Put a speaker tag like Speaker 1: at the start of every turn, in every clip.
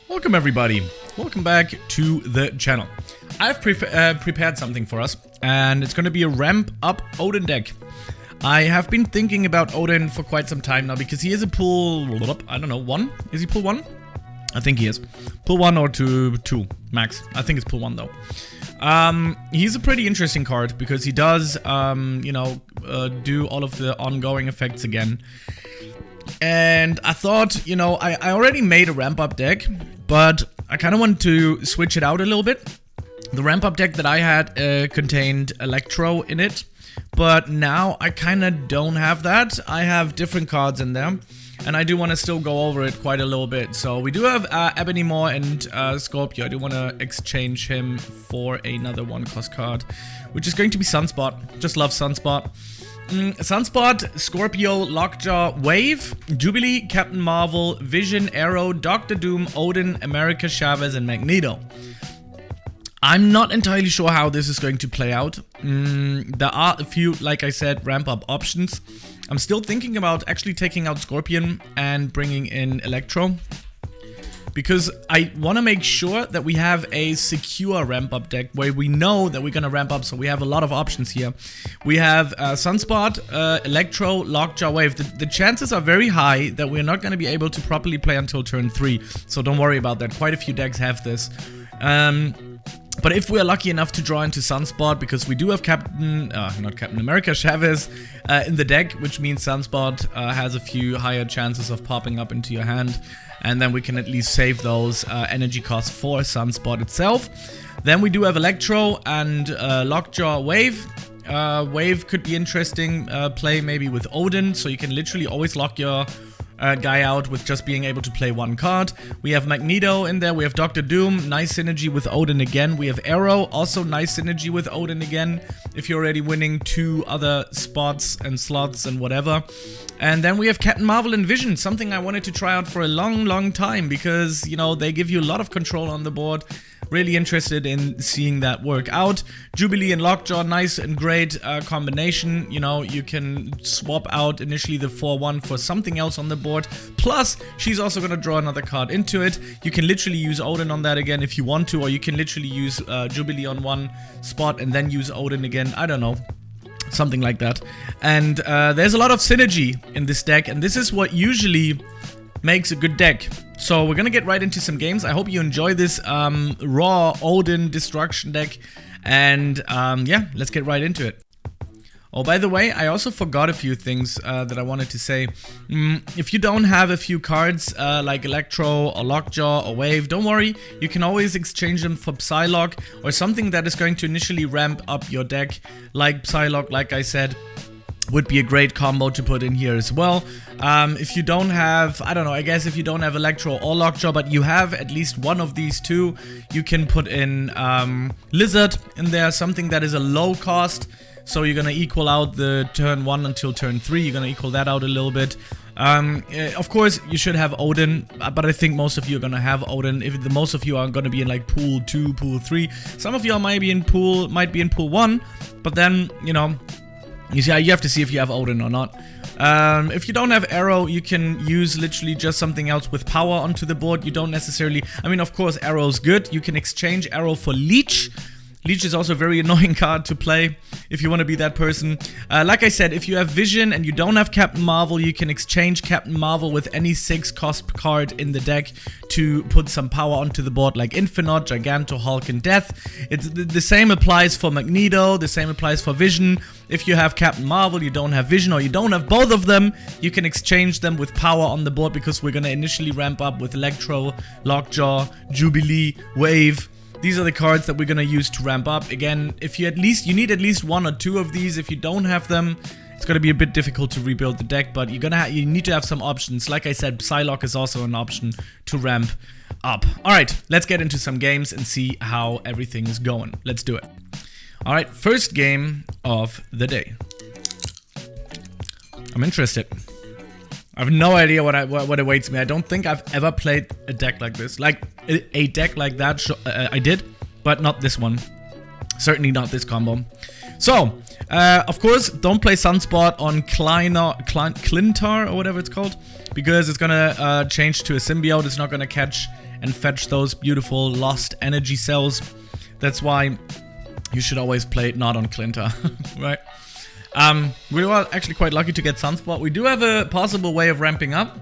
Speaker 1: Welcome everybody, welcome back to the channel. I've prepared something for us, and it's going to be a ramp up Odin deck. I have been thinking about Odin for quite some time now, because he is a pull, I don't know, 1? Is he pull 1? I think he is. Pull 1 or 2 max. I think it's pull 1 though. He's a pretty interesting card, because he does, do all of the ongoing effects again. And I thought, I already made a ramp up deck, but I kind of want to switch it out a little bit. The ramp up deck that I had contained Electro in it, but now I kind of don't have that. I have different cards in there, and I do want to still go over it quite a little bit. So we do have Ebony Maw and Scorpio. I do want to exchange him for another 1-cost card, which is going to be Sunspot. Just love Sunspot. Sunspot, Scorpio, Lockjaw, Wave, Jubilee, Captain Marvel, Vision, Aero, Doctor Doom, Odin, America, Chavez, and Magneto. I'm not entirely sure how this is going to play out. There are a few, like I said, ramp up options. I'm still thinking about actually taking out Scorpion and bringing in Electro, because I want to make sure that we have a secure ramp up deck where we know that we're going to ramp up. So we have a lot of options here. We have Sunspot, Electro, Lockjaw, Wave. The chances are very high that we're not going to be able to properly play until turn 3. So don't worry about that. Quite a few decks have this. But if we're lucky enough to draw into Sunspot, because we do have not Captain America, Chavez in the deck, which means Sunspot has a few higher chances of popping up into your hand, and then we can at least save those energy costs for Sunspot itself. Then we do have Electro and Lockjaw, Wave. Wave could be interesting play maybe with Odin, so you can literally always lock your guy out with just being able to play 1 card. We have Magneto in there, we have Doctor Doom, nice synergy with Odin again. We have Aero, also nice synergy with Odin again, if you're already winning 2 other spots and slots and whatever. And then we have Captain Marvel and Vision, something I wanted to try out for a long time, because, they give you a lot of control on the board. Really interested in seeing that work out. Jubilee and Lockjaw, nice and great combination. You can swap out initially the 4-1 for something else on the board. Plus, she's also going to draw another card into it. You can literally use Odin on that again if you want to, or you can literally use Jubilee on 1 spot and then use Odin again. I don't know. Something like that. And there's a lot of synergy in this deck, and this is what usually makes a good deck. So we're gonna get right into some games. I hope you enjoy this raw Odin destruction deck, and yeah, let's get right into it. Oh, by the way, I also forgot a few things that I wanted to say. If you don't have a few cards like Electro or Lockjaw or Wave, don't worry. You can always exchange them for Psylocke or something that is going to initially ramp up your deck, like Psylocke, like I said. Would be a great combo to put in here as well. If you don't have, I don't know, I guess if you don't have Electro or Lockjaw, but you have at least one of these two, you can put in Lizard in there, something that is a low cost. So you're gonna equal out the turn 1 until turn 3, you're gonna equal that out a little bit. Of course, you should have Odin, but I think most of you are gonna have Odin. If the most of you are gonna be in like pool 2, pool 3, some of you might be in pool 1, but then, you have to see if you have Odin or not. If you don't have Aero, you can use literally just something else with power onto the board. You don't necessarily... of course, Aero's good. You can exchange Aero for Leech. Leech is also a very annoying card to play if you want to be that person. Like I said, if you have Vision and you don't have Captain Marvel, you can exchange Captain Marvel with any 6-cost card in the deck to put some power onto the board, like Infinite, Giganto, Hulk, and Death. The same applies for Magneto, the same applies for Vision. If you have Captain Marvel, you don't have Vision, or you don't have both of them, you can exchange them with power on the board, because we're going to initially ramp up with Electro, Lockjaw, Jubilee, Wave. These are the cards that we're gonna use to ramp up. Again, if you need at least 1 or 2 of these. If you don't have them, it's gonna be a bit difficult to rebuild the deck, but you need to have some options. Like I said, Psylocke is also an option to ramp up. Alright, let's get into some games and see how everything is going. Let's do it. Alright, first game of the day. I'm interested. I have no idea what awaits me. I don't think I've ever played a deck like this. Like, a deck like that, I did, but not this one. Certainly not this combo. So, of course, don't play Sunspot on Clintar or whatever it's called, because it's gonna change to a symbiote. It's not gonna catch and fetch those beautiful lost energy cells. That's why you should always play it not on Clintar, right? We were actually quite lucky to get Sunspot. We do have a possible way of ramping up.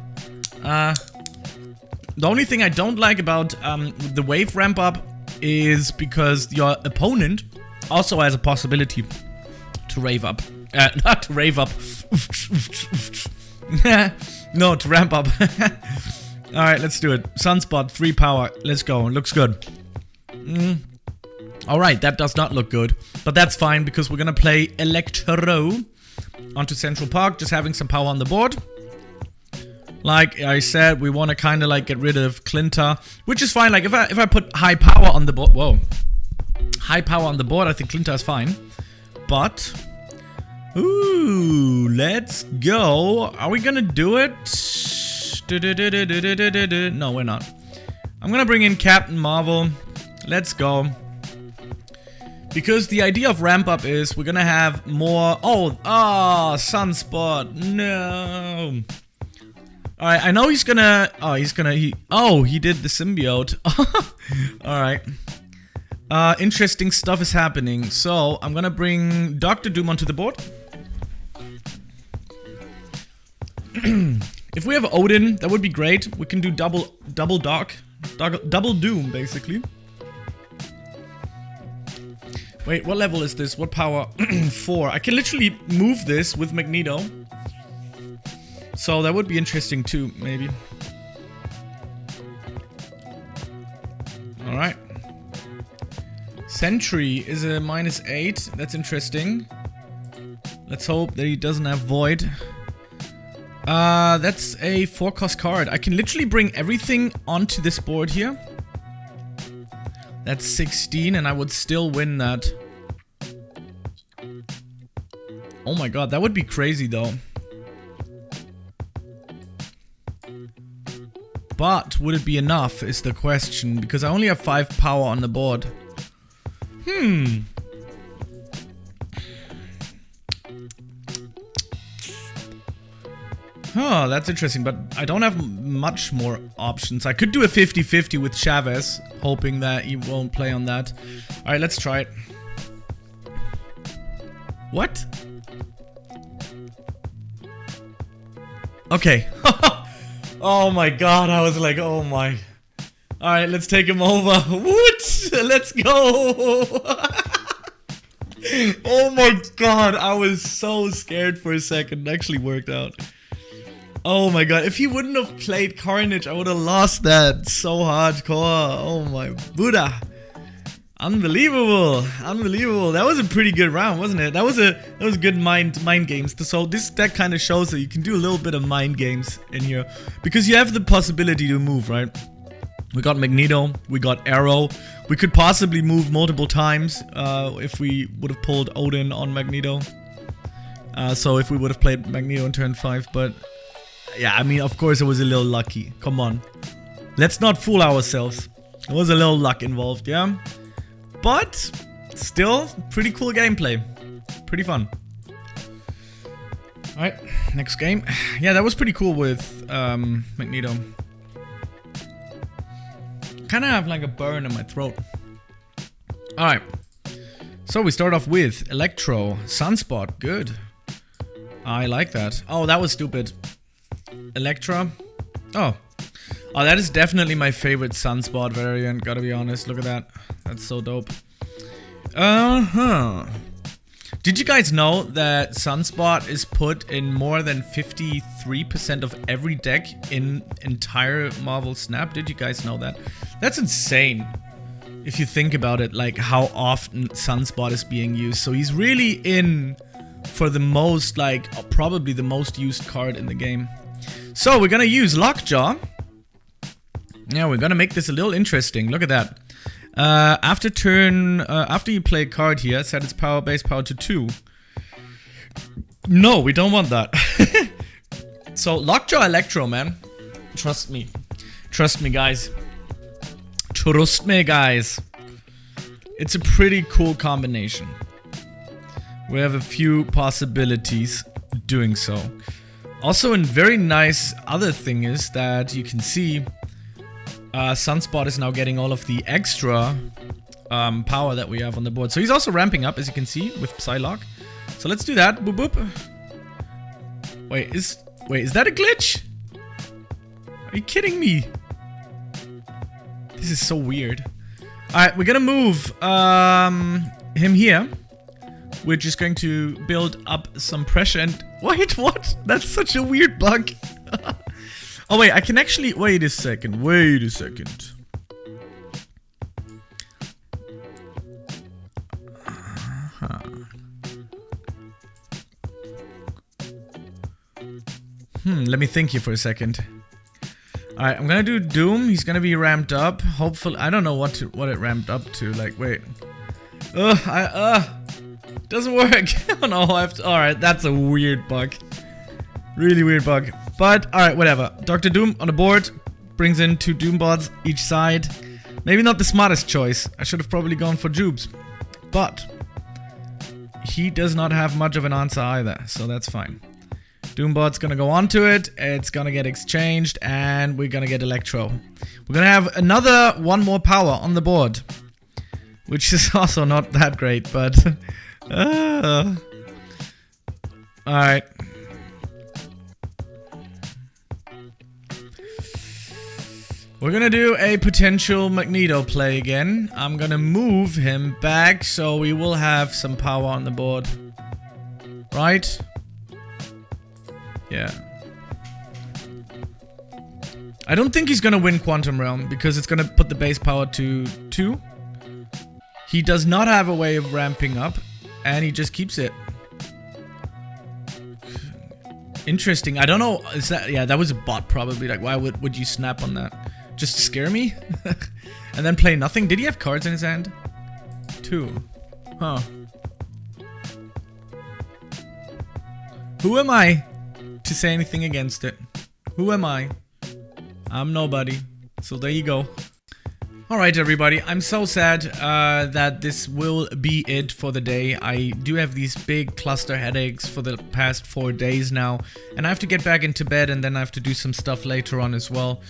Speaker 1: The only thing I don't like about the wave ramp up is because your opponent also has a possibility to rave up. Not to rave up. No, to ramp up. Alright, let's do it. Sunspot, 3 power. Let's go. Looks good. Alright, that does not look good. But that's fine because we're gonna play Electro onto Central Park, just having some power on the board. Like I said, we want to kind of like get rid of Clintar, which is fine. Like if I put high power on the board, whoa, high power on the board, I think Clintar is fine. But, ooh, let's go. Are we gonna do it? No, we're not. I'm gonna bring in Captain Marvel. Let's go. Because the idea of ramp up is we're gonna have more. Oh, Sunspot. No. Alright, I know he's gonna... he did the symbiote. Alright. Interesting stuff is happening. So, I'm gonna bring Dr. Doom onto the board. If we have Odin, that would be great. We can do double Doom, basically. Wait, what level is this? What power? 4. I can literally move this with Magneto. So that would be interesting too, maybe. Alright. Sentry is a -8. That's interesting. Let's hope that he doesn't have Void. That's a 4-cost card. I can literally bring everything onto this board here. That's 16 and I would still win that. Oh my god, that would be crazy though. But would it be enough is the question, because I only have 5 power on the board. Oh, that's interesting, but I don't have much more options. I could do a 50-50 with Chavez, hoping that he won't play on that. Alright, let's try it. What? Okay. Oh my god, I was like, oh my. Alright, let's take him over. What? Let's go. Oh my god, I was so scared for a second. It actually worked out. Oh my god, if he wouldn't have played Carnage, I would have lost that so hardcore. Oh my Buddha. Unbelievable. Unbelievable. That was a pretty good round, wasn't it? That was good mind games. So this deck kind of shows that you can do a little bit of mind games in here. Because you have the possibility to move, right? We got Magneto, we got Aero. We could possibly move multiple times if we would have pulled Odin on Magneto. So if we would have played Magneto in turn 5, but yeah, I mean, of course it was a little lucky. Come on. Let's not fool ourselves. There was a little luck involved, yeah? But still, pretty cool gameplay. Pretty fun. Alright, next game. Yeah, that was pretty cool with Magneto. Kinda have like a burn in my throat. Alright. So we start off with Electro. Sunspot, good. I like that. Oh, that was stupid. Electra. Oh, that is definitely my favorite Sunspot variant, gotta be honest. Look at that. That's so dope. Did you guys know that Sunspot is put in more than 53% of every deck in entire Marvel Snap? Did you guys know that? That's insane. If you think about it, like how often Sunspot is being used. So he's really in for the most, like, probably the most used card in the game. So we're gonna use Lockjaw. Yeah, we're gonna make this a little interesting. Look at that. After you play a card here, set its base power to 2. No, we don't want that. So Lockjaw Electro, man. Trust me. Trust me, guys. Trust me, guys. It's a pretty cool combination. we have a few possibilities doing so. Also, a very nice other thing is that you can see Sunspot is now getting all of the extra power that we have on the board. So he's also ramping up, as you can see, with Psylocke. So let's do that. Boop boop. Wait, is that a glitch? Are you kidding me? This is so weird. Alright, we're gonna move him here. We're just going to build up some pressure and... Wait, what? That's such a weird bug. Oh wait, I can actually... Wait a second. Let me think here for a second. Alright, I'm gonna do Doom. He's gonna be ramped up. Hopefully... I don't know what it ramped up to. Like, wait. Doesn't work. Oh no, I have to... Alright, that's a weird bug. Really weird bug. But, alright, whatever. Dr. Doom on the board. Brings in 2 Doom bots each side. Maybe not the smartest choice. I should have probably gone for Jubes. But, he does not have much of an answer either. So that's fine. Doombot's gonna go onto it. It's gonna get exchanged. And we're gonna get Electro. We're gonna have another 1 more power on the board. Which is also not that great, but... Alright. We're gonna do a potential Magneto play again. I'm gonna move him back so we will have some power on the board. Right? Yeah. I don't think he's gonna win Quantum Realm because it's gonna put the base power to 2. He does not have a way of ramping up. And he just keeps it. Interesting. I don't know. Is that... Yeah, that was a bot probably. Like, why would you snap on that? Just to scare me? And then play nothing? Did he have cards in his hand? 2. Huh. Who am I to say anything against it? Who am I? I'm nobody. So there you go. Alright everybody, I'm so sad that this will be it for the day. I do have these big cluster headaches for the past 4 days now. And I have to get back into bed and then I have to do some stuff later on as well.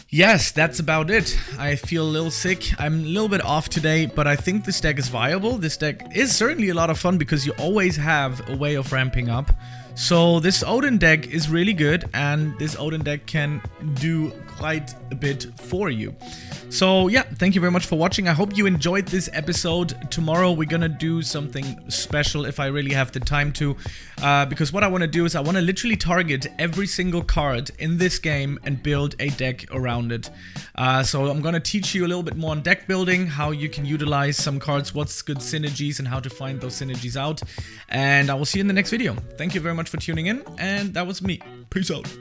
Speaker 1: Yes, that's about it. I feel a little sick. I'm a little bit off today, but I think this deck is viable. This deck is certainly a lot of fun because you always have a way of ramping up. So this Odin deck is really good and this Odin deck can do quite a bit for you. So yeah, thank you very much for watching. I hope you enjoyed this episode. Tomorrow we're gonna do something special if I really have the time to. Because what I want to do is I want to literally target every single card in this game and build a deck around it. So I'm gonna teach you a little bit more on deck building, how you can utilize some cards, what's good synergies and how to find those synergies out. And I will see you in the next video. Thank you very much for tuning in and that was me. Peace out.